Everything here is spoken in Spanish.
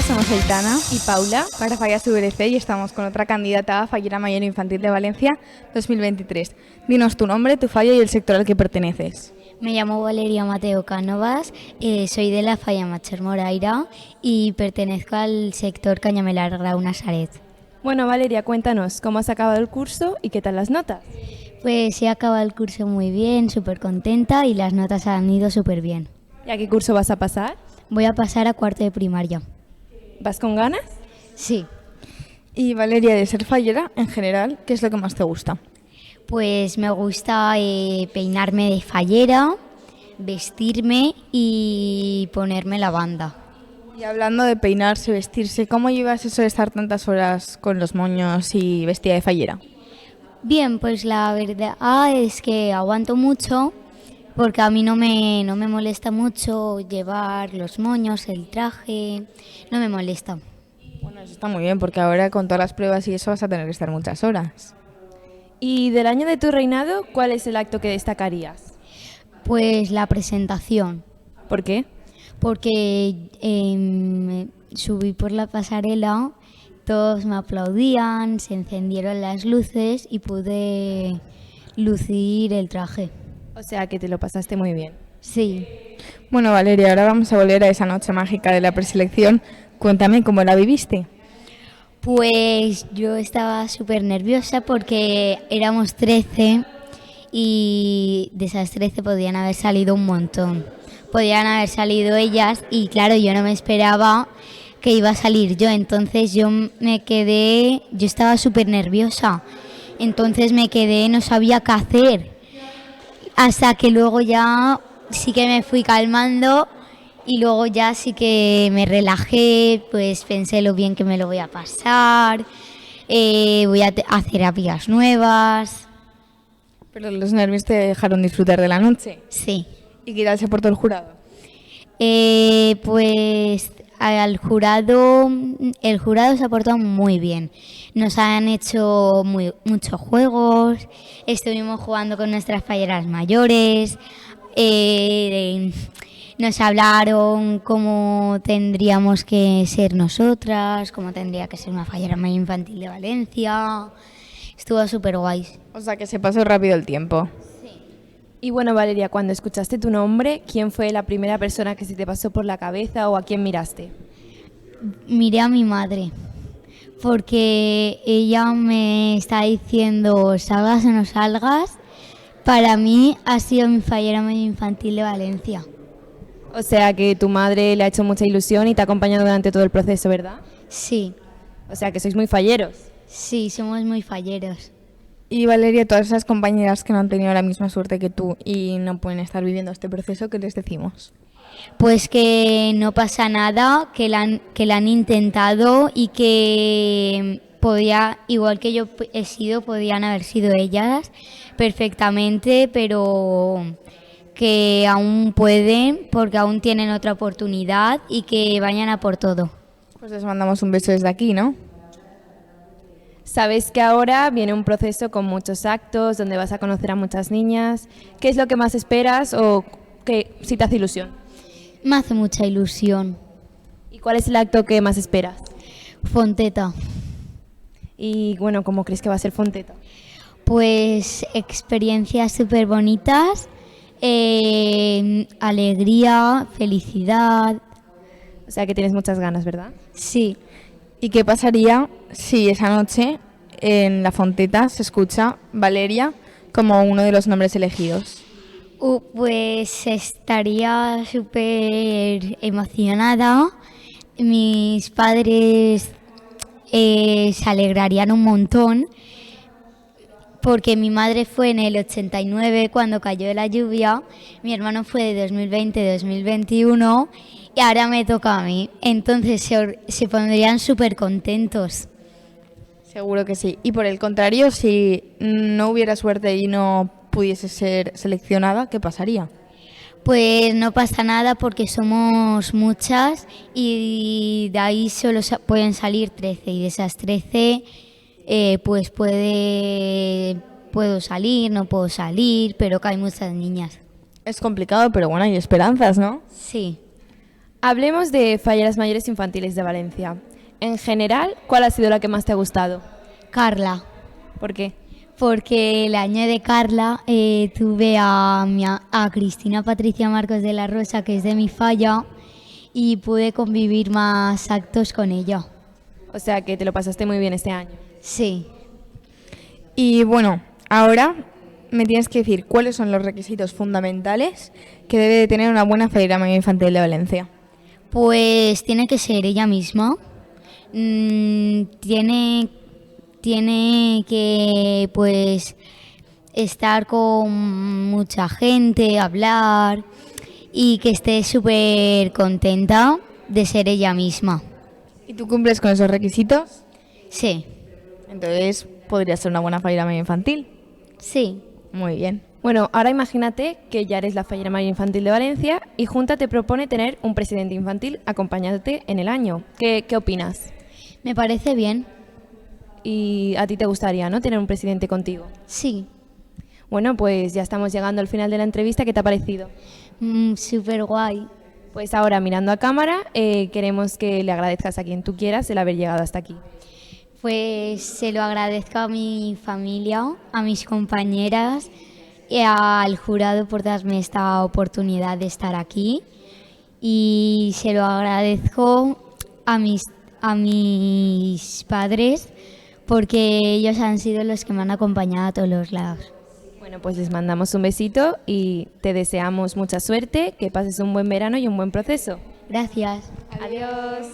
somos Aitana y Paula para Fallas VLC y estamos con otra candidata a Fallera Mayor Infantil de Valencia 2023. Dinos tu nombre, tu falla y el sector al que perteneces. Me llamo Valeria Mateo Cánovas, soy de la Falla Mayor Moraira y pertenezco al sector Cañamelar Grau Nazaret. Bueno, Valeria, cuéntanos, ¿cómo has acabado el curso y qué tal las notas? Pues he acabado el curso muy bien, súper contenta y las notas han ido súper bien. ¿Y a qué curso vas a pasar? Voy a pasar a cuarto de primaria. ¿Vas con ganas? Sí. Y Valeria, de ser fallera, en general, ¿qué es lo que más te gusta? Pues me gusta peinarme de fallera, vestirme y ponerme la banda. Y hablando de peinarse, vestirse, ¿cómo llevas eso de estar tantas horas con los moños y vestida de fallera? Bien, pues la verdad es que aguanto mucho porque a mí no me molesta mucho llevar los moños, el traje, no me molesta. Bueno, eso está muy bien porque ahora con todas las pruebas y eso vas a tener que estar muchas horas. Y del año de tu reinado, ¿cuál es el acto que destacarías? Pues la presentación, ¿Por qué? porque subí por la pasarela, todos me aplaudían, se encendieron las luces y pude lucir el traje. O sea, que te lo pasaste muy bien. Sí. Bueno, Valeria, ahora vamos a volver a esa noche mágica de la preselección. Cuéntame cómo la viviste. Pues yo estaba súper nerviosa porque éramos 13 y de esas 13 podían haber salido un montón. Podían haber salido ellas y claro, yo no me esperaba que iba a salir yo. Entonces yo estaba súper nerviosa. Entonces me quedé, no sabía qué hacer. Hasta que luego ya sí que me fui calmando y luego ya sí que me relajé, pues pensé lo bien que me lo voy a pasar, voy a hacer amigas nuevas. Pero los nervios te dejaron disfrutar de la noche. Sí. ¿Y qué tal se portó el jurado? Pues el jurado se ha portado muy bien. Nos han hecho muchos juegos, estuvimos jugando con nuestras falleras mayores, nos hablaron cómo tendríamos que ser nosotras, cómo tendría que ser una fallera mayor infantil de Valencia. Estuvo súper guay. O sea, que se pasó rápido el tiempo. Y bueno, Valeria, cuando escuchaste tu nombre, ¿quién fue la primera persona que se te pasó por la cabeza o a quién miraste? Miré a mi madre, porque ella me está diciendo, salgas o no salgas, para mí ha sido mi fallera mayor infantil de Valencia. O sea, que tu madre le ha hecho mucha ilusión y te ha acompañado durante todo el proceso, ¿verdad? Sí, O sea, que sois muy falleros. sí, somos muy falleros. Y Valeria, todas esas compañeras que no han tenido la misma suerte que tú y no pueden estar viviendo este proceso, ¿qué les decimos? Pues que no pasa nada, que la han intentado y que igual que yo he sido, podían haber sido ellas perfectamente, pero que aún pueden porque aún tienen otra oportunidad y que vayan a por todo. Pues les mandamos un beso desde aquí, ¿no? Sabes que ahora viene un proceso con muchos actos donde vas a conocer a muchas niñas. ¿Qué es lo que más esperas o si te hace ilusión? Me hace mucha ilusión. ¿Y cuál es el acto que más esperas? Fonteta. Y bueno, ¿cómo crees que va a ser Fonteta? Pues experiencias súper bonitas, alegría, felicidad. O sea, que tienes muchas ganas, ¿verdad? Sí. ¿Y qué pasaría si esa noche en la Fonteta se escucha Valeria como uno de los nombres elegidos? Pues estaría súper emocionada. Mis padres se alegrarían un montón porque mi madre fue en el 89 cuando cayó la lluvia, mi hermano fue de 2020-2021 y ahora me toca a mí. Entonces se pondrían súper contentos. Seguro que sí. Y por el contrario, si no hubiera suerte y no pudiese ser seleccionada, ¿qué pasaría? Pues no pasa nada porque somos muchas y de ahí solo pueden salir 13 y de esas 13 pues puedo salir, no puedo salir, pero que hay muchas niñas. Es complicado, pero bueno, hay esperanzas, ¿no? Sí. Hablemos de Falleras Mayores Infantiles de Valencia. En general, ¿cuál ha sido la que más te ha gustado? Carla, ¿Por qué? porque el año de Carla tuve a Cristina Patricia Marcos de la Rosa, que es de mi falla, y pude convivir más actos con ella. O sea, que te lo pasaste muy bien este año. Sí. Y bueno, ahora me tienes que decir cuáles son los requisitos fundamentales que debe de tener una buena fallera mayor infantil de Valencia. Pues tiene que ser ella misma. Tiene que pues estar con mucha gente, hablar y que esté súper contenta de ser ella misma. ¿Y tú cumples con esos requisitos? Sí, Entonces podría ser una buena fallera mayor infantil. sí. Muy bien. Bueno, ahora imagínate que ya eres la Fallera Mayor Infantil de Valencia y Junta te propone tener un presidente infantil acompañándote en el año. ¿Qué opinas? Me parece bien. Y a ti te gustaría, ¿no?, tener un presidente contigo. Sí. Bueno, pues ya estamos llegando al final de la entrevista. ¿Qué te ha parecido? Súper guay. Pues ahora, mirando a cámara, queremos que le agradezcas a quien tú quieras el haber llegado hasta aquí. Pues se lo agradezco a mi familia, a mis compañeras y al jurado por darme esta oportunidad de estar aquí. Y se lo agradezco a mis padres porque ellos han sido los que me han acompañado a todos los lados. Bueno, pues les mandamos un besito y te deseamos mucha suerte, que pases un buen verano y un buen proceso. Gracias. Adiós.